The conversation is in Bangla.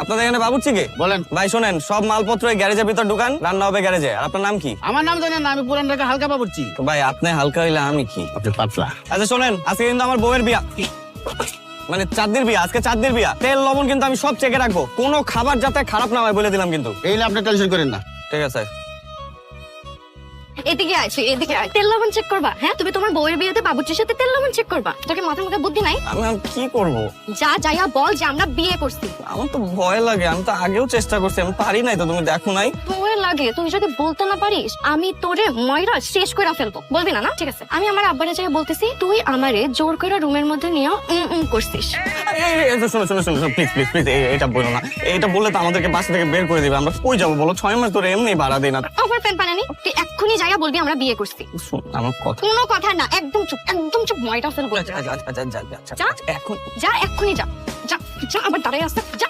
আপনাদের এখানে বাবুর্চি কে? বলেন। ভাই শোনেন, সব মালপত্র এই গ্যারেজের ভিতর ঢুকান, রান্না হবে গ্যারেজে। আর আপনার নাম কি? আমার নাম জানেন না, আমি পুরান ঢাকা হালকা বাবুর্চি। তো ভাই আপনি হালকা হইলে আমি কি? আপনি পাতলা। আচ্ছা শোনেন, আজকে কিন্তু আমার বউয়ের বিয়া, মানে চাঁদনির বিয়া। আজকে চাঁদনির বিয়া, তেল লবণ কিন্তু আমি সব চেকে রাখবো, কোনো খাবার যাতে খারাপ না হয় বলে দিলাম কিন্তু। এই আপনি টেনশন করেন না। ঠিক আছে। এদিকে আয়, এদিকে আয়। তেল লবণ চেক করবা? হ্যাঁ, তুমি তোমার বউয়ের বিয়েতে বাবুর্চির সাথে তেল লবণ চেক করবা? তোকে মাথার মধ্যে বুদ্ধি নাই? আমি আর কি করব? যা যাইয়া বল যে আমরা বিয়ে করছি। আমার তো ভয় লাগে, আমি তো আগেও চেষ্টা করছি, আমি পারি নাই তো, তুমি দেখো নাই? ভয় লাগে? তুই যদি বলতে না পারিস আমি তোরে ময়রা শেষ করে ফেলবো। বলবি না? না ঠিক আছে, আমি আমার আব্বারে যাই বলতেছি তুই আমারে জোর করে রুমের মধ্যে নিয়ে করছিস। শোনো শোনো শোনো প্লিজ প্লিজ প্লিজ, এটা বলো না। এটা বললে তো আমাদেরকে বাসা থেকে বের করে দিবে। আমরা কই যাবো বলো? 6 মাস ধরে এমনি ভাড়া দেই না। আমার প্যান পানানি, তুই এক্ষুনি যাইয়া বলবি আমরা বিয়ে করছি। শোন আমার কথা। কোনো কথা না, একদম চুপ, একদম চুপ, ময়রা ফেলবো। আচ্ছা, আচ্ছা, আচ্ছা, আচ্ছা, আচ্ছা, যা। এখন যা, এক্ষুনি যা, যা, যা, আবার দাঁড়াই আসতে যা।